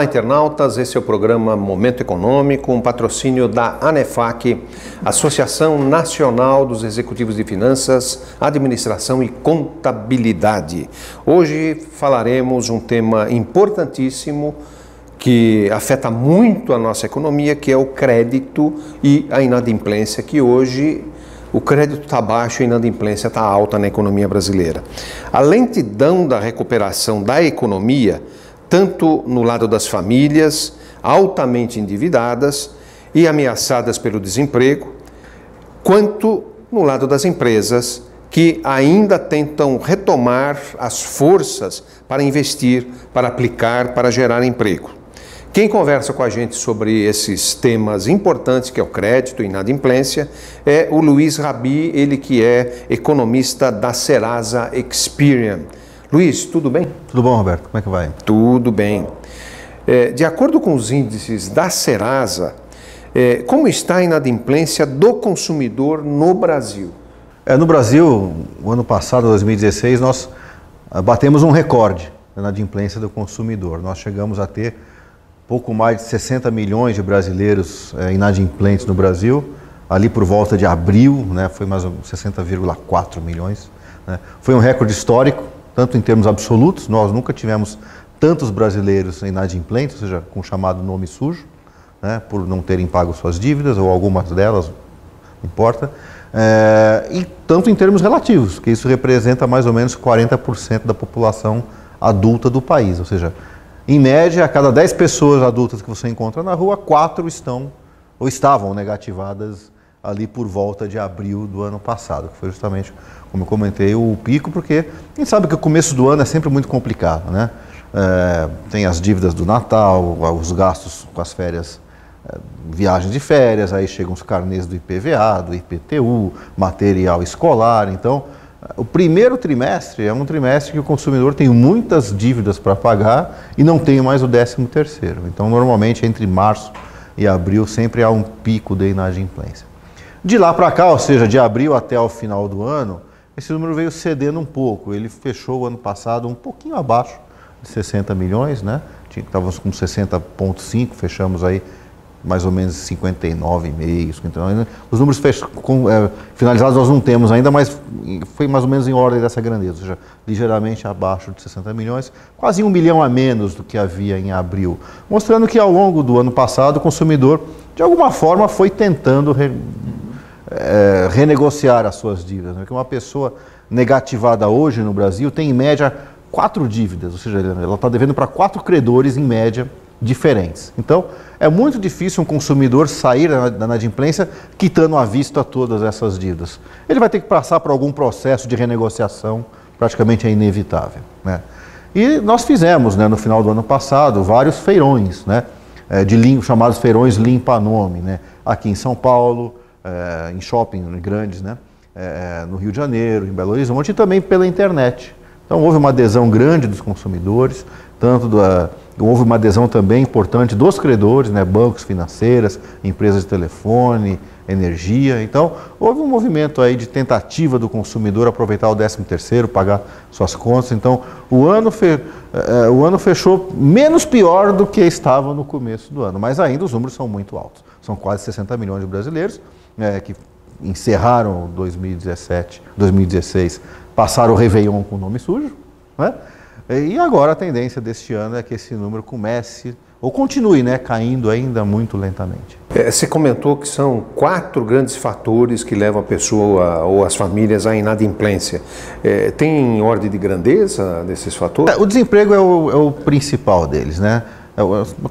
Olá, internautas, esse é o programa Momento Econômico, um patrocínio da ANEFAC, Associação Nacional dos Executivos de Finanças, Administração e Contabilidade. Hoje falaremos um tema importantíssimo que afeta muito a nossa economia, que é o crédito e a inadimplência, que hoje o crédito está baixo e a inadimplência está alta na economia brasileira. A lentidão da recuperação da economia, tanto no lado das famílias altamente endividadas e ameaçadas pelo desemprego, quanto no lado das empresas que ainda tentam retomar as forças para investir, para aplicar, para gerar emprego. Quem conversa com a gente sobre esses temas importantes, que é o crédito e inadimplência, é o Luiz Rabi, ele que é economista da Serasa Experian. Luiz, tudo bem? Tudo bom, Roberto? Como é que vai? Tudo bem. De acordo com os índices da Serasa, como está a inadimplência do consumidor no Brasil? No Brasil, o ano passado, 2016, nós batemos um recorde na inadimplência do consumidor. Nós chegamos a ter pouco mais de 60 milhões de brasileiros inadimplentes no Brasil, ali por volta de abril, né, foi mais ou menos 60,4 milhões. Né. Foi um recorde histórico, tanto em termos absolutos, nós nunca tivemos tantos brasileiros inadimplentes, ou seja, com o chamado nome sujo, né, por não terem pago suas dívidas, ou algumas delas, não importa, e tanto em termos relativos, que isso representa mais ou menos 40% da população adulta do país, ou seja, em média, a cada 10 pessoas adultas que você encontra na rua, 4 estão ou estavam negativadas ali por volta de abril do ano passado, que foi justamente, como eu comentei, o pico, porque a gente sabe que o começo do ano é sempre muito complicado, né? Tem as dívidas do Natal, os gastos com as férias, viagens de férias, aí chegam os carnês do IPVA, do IPTU, material escolar. Então, o primeiro trimestre é um trimestre que o consumidor tem muitas dívidas para pagar e não tem mais o 13º. Então, normalmente, entre março e abril, sempre há um pico de inadimplência. De lá para cá, ou seja, de abril até o final do ano, esse número veio cedendo um pouco. Ele fechou o ano passado um pouquinho abaixo de 60 milhões, né? Estávamos com 60,5, fechamos aí mais ou menos 59,5. Então, os números finalizados nós não temos ainda, mas foi mais ou menos em ordem dessa grandeza, ou seja, ligeiramente abaixo de 60 milhões, quase 1 milhão a menos do que havia em abril, mostrando que ao longo do ano passado o consumidor, de alguma forma, foi tentando renegociar as suas dívidas. Porque uma pessoa negativada hoje no Brasil tem, em média, 4 dívidas, ou seja, ela está devendo para 4 credores, em média, diferentes. Então, é muito difícil um consumidor sair da inadimplência quitando à vista todas essas dívidas. Ele vai ter que passar por algum processo de renegociação, praticamente é inevitável, né? E nós fizemos, né, no final do ano passado, vários feirões, né, chamados feirões limpa-nome, né, aqui em São Paulo, em shopping grandes, né, no Rio de Janeiro, em Belo Horizonte, e também pela internet. Então, houve uma adesão grande dos consumidores, houve uma adesão também importante dos credores, né, bancos, financeiras, empresas de telefone, energia. Então, houve um movimento aí de tentativa do consumidor aproveitar o 13º, pagar suas contas. Então, o ano fechou menos pior do que estava no começo do ano, mas ainda os números são muito altos. São quase 60 milhões de brasileiros que encerraram 2016, passaram o Réveillon com o nome sujo, né? E agora a tendência deste ano é que esse número comece, ou continue, né, caindo ainda muito lentamente. Você comentou que são 4 grandes fatores que levam a pessoa ou as famílias à inadimplência. Tem ordem de grandeza desses fatores? O desemprego é o principal deles, né?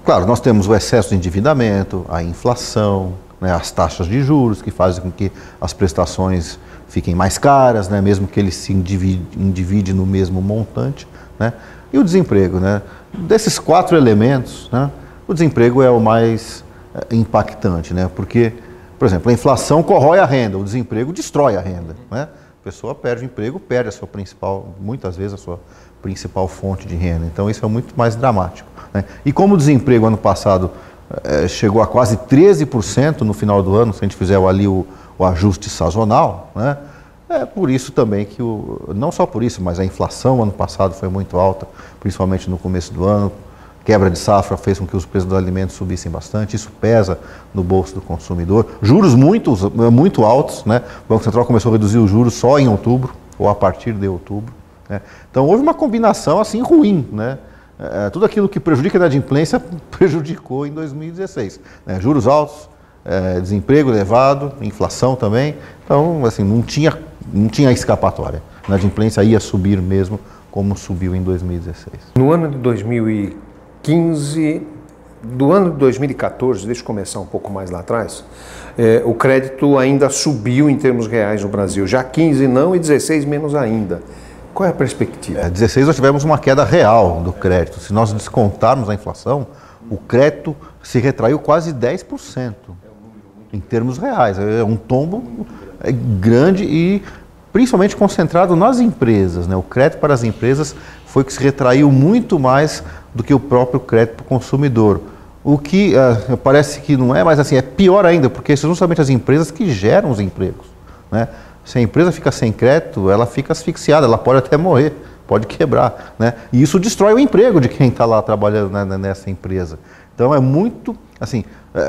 Claro, nós temos o excesso de endividamento, a inflação, né, as taxas de juros que fazem com que as prestações fiquem mais caras, né, mesmo que ele se endivide no mesmo montante, né? E o desemprego, né? Desses 4 elementos, né, o desemprego é o mais impactante, né? Porque, por exemplo, a inflação corrói a renda, o desemprego destrói a renda, né? A pessoa perde o emprego, perde a sua muitas vezes a sua principal fonte de renda. Então isso é muito mais dramático, né? E como o desemprego ano passado chegou a quase 13% no final do ano, se a gente fizer ali o ajuste sazonal, né? É por isso também que, não só por isso, mas a inflação ano passado foi muito alta, principalmente no começo do ano, quebra de safra fez com que os preços dos alimentos subissem bastante, isso pesa no bolso do consumidor. Juros muito altos, né? O Banco Central começou a reduzir os juros só em outubro, ou a partir de outubro, né? Então houve uma combinação assim ruim, né? Tudo aquilo que prejudica a inadimplência prejudicou em 2016, né? Juros altos, desemprego elevado, inflação também, então assim, não tinha escapatória. A inadimplência ia subir mesmo, como subiu em 2016. No ano de 2015, do ano de 2014, deixa eu começar um pouco mais lá atrás, o crédito ainda subiu em termos reais no Brasil, já 15 não e 16 menos ainda. Qual é a perspectiva? Em 16 nós tivemos uma queda real do crédito. Se nós descontarmos a inflação, o crédito se retraiu quase 10%. Em termos reais, é um tombo grande e principalmente concentrado nas empresas, né? O crédito para as empresas foi que se retraiu muito mais do que o próprio crédito para o consumidor. O que parece que não é, mas assim, é pior ainda, porque são justamente as empresas que geram os empregos, né? Se a empresa fica sem crédito, ela fica asfixiada, ela pode até morrer, pode quebrar, né? E isso destrói o emprego de quem está lá trabalhando nessa empresa. Então é muito, assim,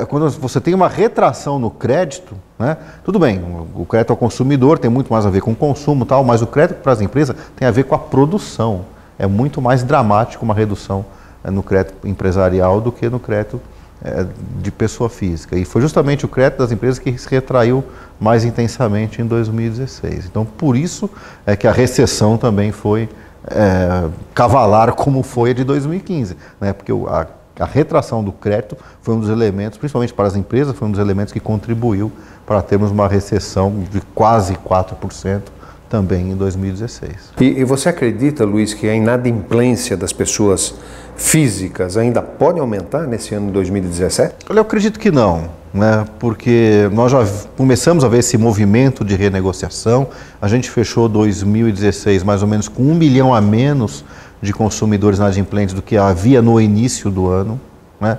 quando você tem uma retração no crédito, né, tudo bem, o crédito ao consumidor tem muito mais a ver com o consumo e tal, mas o crédito para as empresas tem a ver com a produção. É muito mais dramático uma redução no crédito empresarial do que no crédito de pessoa física. E foi justamente o crédito das empresas que se retraiu mais intensamente em 2016. Então, por isso é que a recessão também foi cavalar como foi a de 2015, né, porque a retração do crédito foi um dos elementos, principalmente para as empresas, foi um dos elementos que contribuiu para termos uma recessão de quase 4% também em 2016. E você acredita, Luiz, que a inadimplência das pessoas físicas ainda pode aumentar nesse ano de 2017? Eu acredito que não, né? Porque nós já começamos a ver esse movimento de renegociação. A gente fechou 2016 mais ou menos com 1 milhão a menos de consumidores inadimplentes do que havia no início do ano, né?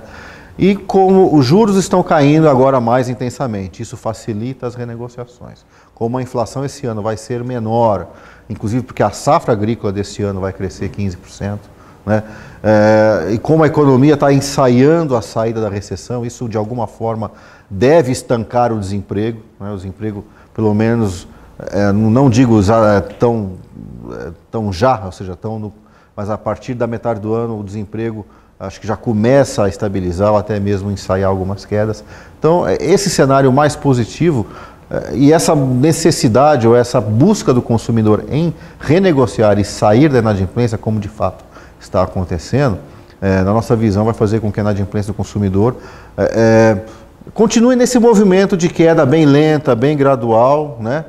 E como os juros estão caindo agora mais intensamente, isso facilita as renegociações. Como a inflação esse ano vai ser menor, inclusive porque a safra agrícola desse ano vai crescer 15%, né? E como a economia está ensaiando a saída da recessão, isso de alguma forma deve estancar o desemprego, né? O desemprego, pelo menos, não digo tão já, ou seja, mas a partir da metade do ano o desemprego acho que já começa a estabilizar ou até mesmo ensaiar algumas quedas. Então, esse cenário mais positivo e essa necessidade ou essa busca do consumidor em renegociar e sair da inadimplência, como de fato está acontecendo, na nossa visão vai fazer com que a inadimplência do consumidor continue nesse movimento de queda bem lenta, bem gradual, né?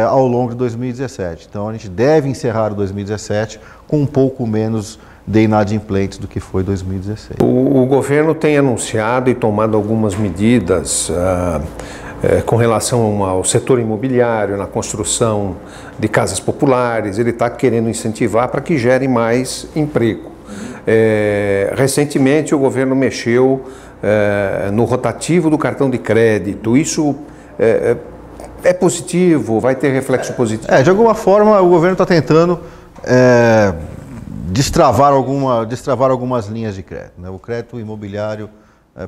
Ao longo de 2017. Então a gente deve encerrar o 2017 com um pouco menos de inadimplentes do que foi 2016. O governo tem anunciado e tomado algumas medidas com relação ao setor imobiliário, na construção de casas populares. Ele está querendo incentivar para que gere mais emprego. Recentemente o governo mexeu no rotativo do cartão de crédito. Isso é positivo? Vai ter reflexo positivo? De alguma forma o governo está tentando destravar algumas linhas de crédito, né? O crédito imobiliário,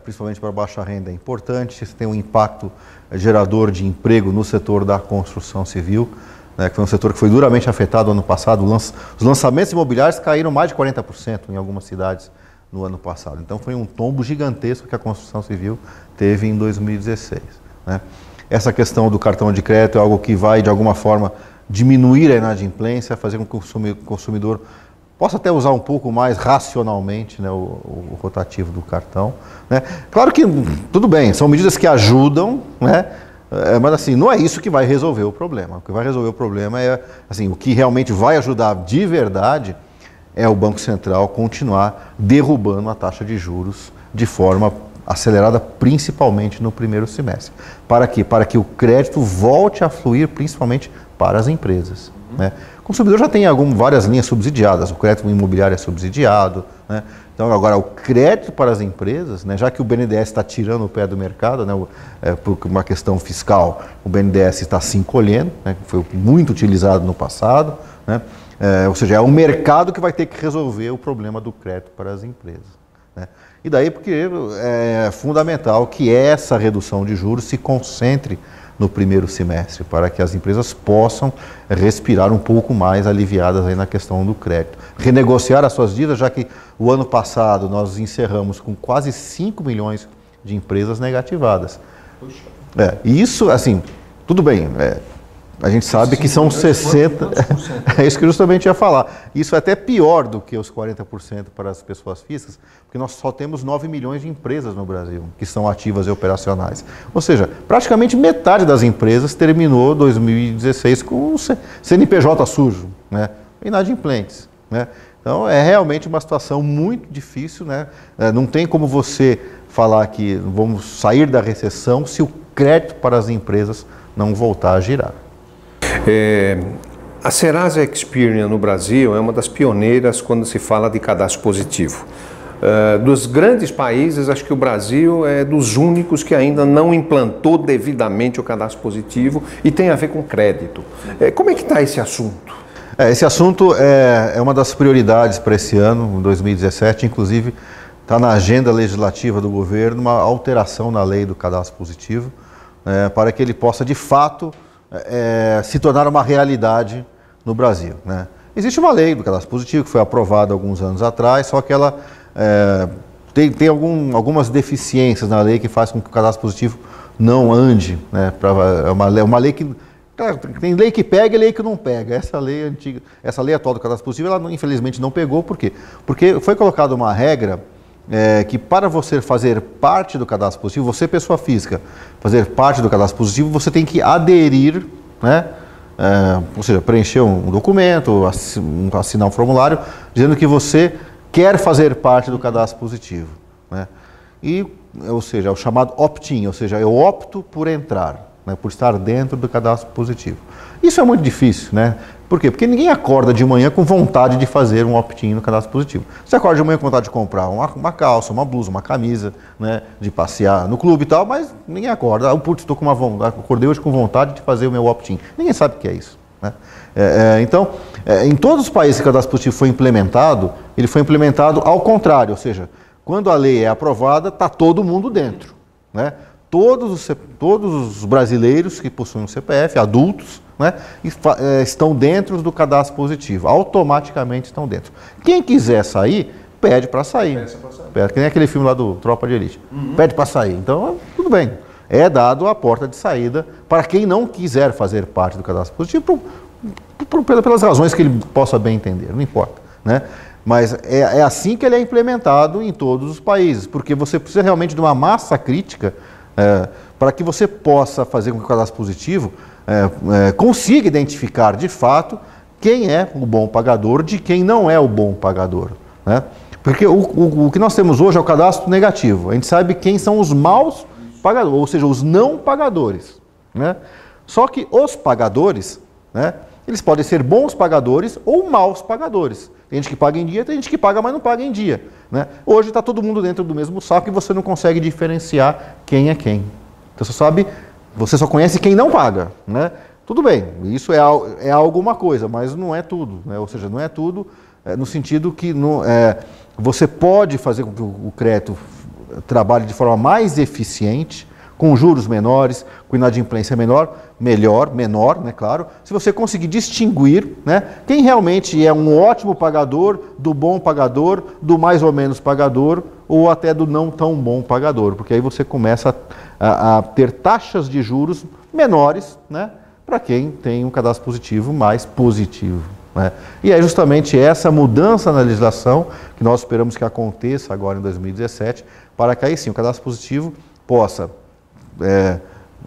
principalmente para baixa renda, é importante. Isso tem um impacto gerador de emprego no setor da construção civil, né, que foi um setor que foi duramente afetado ano passado. Os lançamentos imobiliários caíram mais de 40% em algumas cidades no ano passado. Então foi um tombo gigantesco que a construção civil teve em 2016, né? Essa questão do cartão de crédito é algo que vai, de alguma forma, diminuir a inadimplência, fazer com que o consumidor possa até usar um pouco mais racionalmente, né, o rotativo do cartão, né? Claro que, tudo bem, são medidas que ajudam, né? Mas assim, não é isso que vai resolver o problema. O que vai resolver o problema assim, o que realmente vai ajudar de verdade é o Banco Central continuar derrubando a taxa de juros de forma acelerada, principalmente no primeiro semestre. Para quê? Para que o crédito volte a fluir, principalmente para as empresas, né? O consumidor já tem várias linhas subsidiadas, o crédito imobiliário é subsidiado, né? Então agora o crédito para as empresas, né, já que o BNDES está tirando o pé do mercado, né, por uma questão fiscal, o BNDES está se encolhendo, né, foi muito utilizado no passado, né? Ou seja, é o mercado que vai ter que resolver o problema do crédito para as empresas. né? E daí porque é fundamental que essa redução de juros se concentre no primeiro semestre, para que as empresas possam respirar um pouco mais aliviadas aí na questão do crédito. Renegociar as suas dívidas, já que o ano passado nós encerramos com quase 5 milhões de empresas negativadas. E isso, assim, tudo bem, a gente sabe que são 60%, é isso que justamente ia falar. Isso é até pior do que os 40% para as pessoas físicas, porque nós só temos 9 milhões de empresas no Brasil que são ativas e operacionais. Ou seja, praticamente metade das empresas terminou 2016 com o CNPJ sujo, né? Inadimplentes, né? Então é realmente uma situação muito difícil, né? Não tem como você falar que vamos sair da recessão se o crédito para as empresas não voltar a girar. A Serasa Experian no Brasil é uma das pioneiras quando se fala de cadastro positivo. Dos grandes países, acho que o Brasil é dos únicos que ainda não implantou devidamente o cadastro positivo e tem a ver com crédito. Como é que está esse assunto? Esse assunto é uma das prioridades para esse ano, em 2017, inclusive está na agenda legislativa do governo uma alteração na lei do cadastro positivo, para que ele possa de fato se tornar uma realidade no Brasil, né? Existe uma lei do cadastro positivo que foi aprovada alguns anos atrás, só que ela tem algumas deficiências na lei que faz com que o cadastro positivo não ande, né? É uma lei que tem lei que pega e lei que não pega. Essa lei antiga, essa lei atual do cadastro positivo, ela infelizmente não pegou. Por quê? Porque foi colocada uma regra que para você fazer parte do cadastro positivo, você, pessoa física, fazer parte do cadastro positivo, você tem que aderir, né? Ou seja, preencher um documento, assinar um formulário, dizendo que você quer fazer parte do cadastro positivo, né? Ou seja, é o chamado opt-in, ou seja, eu opto por entrar, né, por estar dentro do cadastro positivo. Isso é muito difícil, né? Por quê? Porque ninguém acorda de manhã com vontade de fazer um opt-in no cadastro positivo. Você acorda de manhã com vontade de comprar uma calça, uma blusa, uma camisa, né, de passear no clube e tal, mas ninguém acorda. Putz, estou com uma vontade, acordei hoje com vontade de fazer o meu opt-in. Ninguém sabe o que é isso, né? Então, em todos os países que o cadastro positivo foi implementado, ele foi implementado ao contrário, ou seja, quando a lei é aprovada, está todo mundo dentro, né? Todos os brasileiros que possuem um CPF, adultos, né, estão dentro do cadastro positivo, automaticamente estão dentro. Quem quiser sair, pede para sair. Pede, que nem aquele filme lá do Tropa de Elite. Pede para sair. Então, tudo bem. É dado a porta de saída para quem não quiser fazer parte do cadastro positivo, pelas razões que ele possa bem entender, não importa, né? Mas é assim que ele é implementado em todos os países, porque você precisa realmente de uma massa crítica para que você possa fazer com que o cadastro positivo consiga identificar de fato quem é o bom pagador de quem não é o bom pagador, né? Porque o que nós temos hoje é o cadastro negativo. A gente sabe quem são os maus pagadores, ou seja, os não pagadores, né? Só que os pagadores, né, eles podem ser bons pagadores ou maus pagadores. Tem gente que paga em dia, tem gente que paga, mas não paga em dia, né? Hoje está todo mundo dentro do mesmo saco e você não consegue diferenciar quem é quem. Então você só conhece quem não paga, né? Tudo bem, isso é alguma coisa, mas não é tudo, né? Ou seja, não é tudo no sentido que você pode fazer com que o crédito trabalhe de forma mais eficiente, com juros menores, com inadimplência menor, né, claro, se você conseguir distinguir, né, quem realmente é um ótimo pagador, do bom pagador, do mais ou menos pagador, ou até do não tão bom pagador, porque aí você começa a ter taxas de juros menores, né, para quem tem um cadastro positivo mais positivo, né? E é justamente essa mudança na legislação que nós esperamos que aconteça agora em 2017, para que aí sim o cadastro positivo possa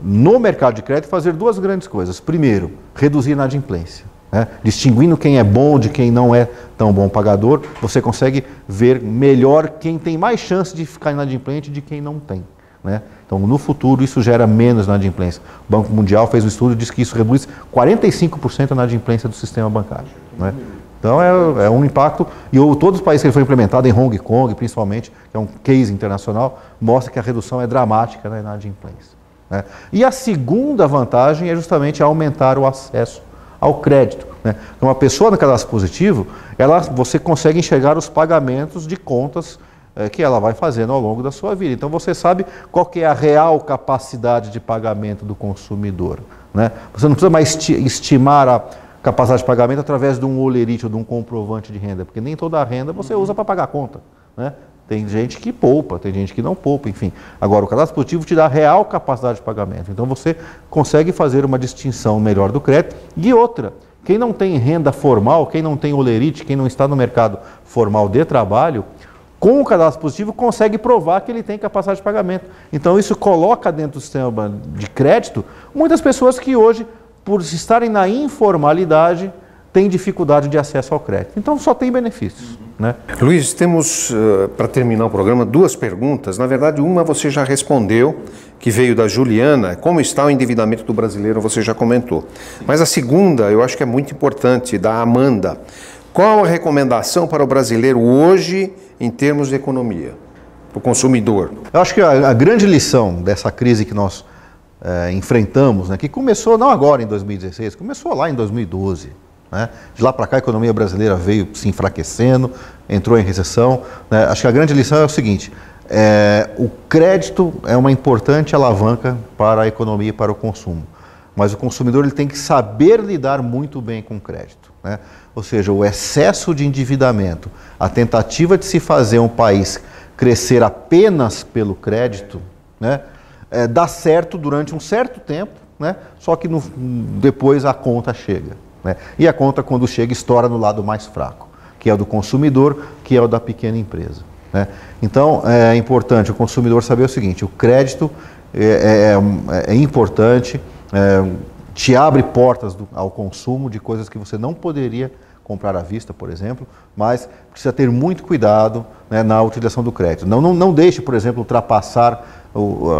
no mercado de crédito fazer duas grandes coisas. Primeiro, reduzir a inadimplência, né? Distinguindo quem é bom de quem não é tão bom pagador, você consegue ver melhor quem tem mais chance de ficar inadimplente de quem não tem, né? Então, no futuro, isso gera menos inadimplência. O Banco Mundial fez um estudo e disse que isso reduz 45% a inadimplência do sistema bancário, né? Então, é um impacto, e todos os países que ele foi implementado, em Hong Kong principalmente, que é um case internacional, mostra que a redução é dramática na inadimplência, né? E a segunda vantagem é justamente aumentar o acesso ao crédito, né? Então, uma pessoa no cadastro positivo, você consegue enxergar os pagamentos de contas que ela vai fazendo ao longo da sua vida. Então você sabe qual que é a real capacidade de pagamento do consumidor, né? Você não precisa mais estimar a capacidade de pagamento através de um holerite ou de um comprovante de renda, porque nem toda a renda você usa para pagar a conta, né? Tem gente que poupa, tem gente que não poupa, enfim. Agora, o cadastro positivo te dá a real capacidade de pagamento. Então, você consegue fazer uma distinção melhor do crédito. E outra, quem não tem renda formal, quem não tem holerite, quem não está no mercado formal de trabalho, com o cadastro positivo consegue provar que ele tem capacidade de pagamento. Então, isso coloca dentro do sistema de crédito muitas pessoas que hoje, por estarem na informalidade, têm dificuldade de acesso ao crédito. Então, só tem benefícios, né? Luiz, temos, para terminar o programa, duas perguntas. Na verdade, uma você já respondeu, que veio da Juliana. Como está o endividamento do brasileiro, você já comentou. Mas a segunda, eu acho que é muito importante, da Amanda. Qual a recomendação para o brasileiro hoje, em termos de economia, para o consumidor? Eu acho que a grande lição dessa crise que nós enfrentamos, né, que começou não agora em 2016, começou lá em 2012, né? De lá para cá a economia brasileira veio se enfraquecendo, entrou em recessão, né? Acho que a grande lição é o seguinte: o crédito é uma importante alavanca para a economia e para o consumo, mas o consumidor ele tem que saber lidar muito bem com o crédito, né? Ou seja, o excesso de endividamento, a tentativa de se fazer um país crescer apenas pelo crédito, né, dá certo durante um certo tempo, né, só que depois a conta chega, né, e a conta, quando chega, estoura no lado mais fraco, que é o do consumidor, que é o da pequena empresa, né? Então, é importante o consumidor saber o seguinte: o crédito é importante, te abre portas ao consumo de coisas que você não poderia comprar à vista, por exemplo, mas precisa ter muito cuidado, né, na utilização do crédito. Não deixe, por exemplo,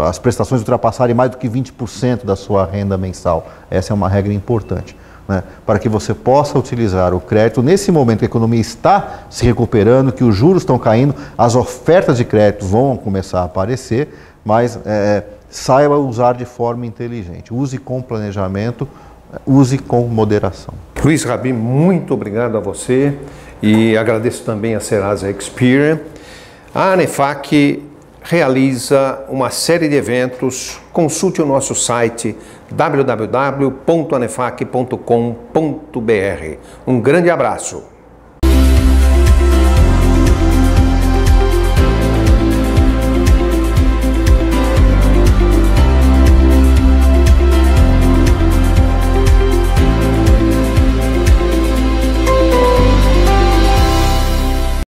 as prestações ultrapassarem mais do que 20% da sua renda mensal. Essa é uma regra importante, né, para que você possa utilizar o crédito nesse momento que a economia está se recuperando, que os juros estão caindo, as ofertas de crédito vão começar a aparecer, mas saiba usar de forma inteligente. Use com planejamento, use com moderação. Luiz Rabin, muito obrigado a você e agradeço também a Serasa Experian. A ANEFAC realiza uma série de eventos. Consulte o nosso site www.anefac.com.br. Um grande abraço.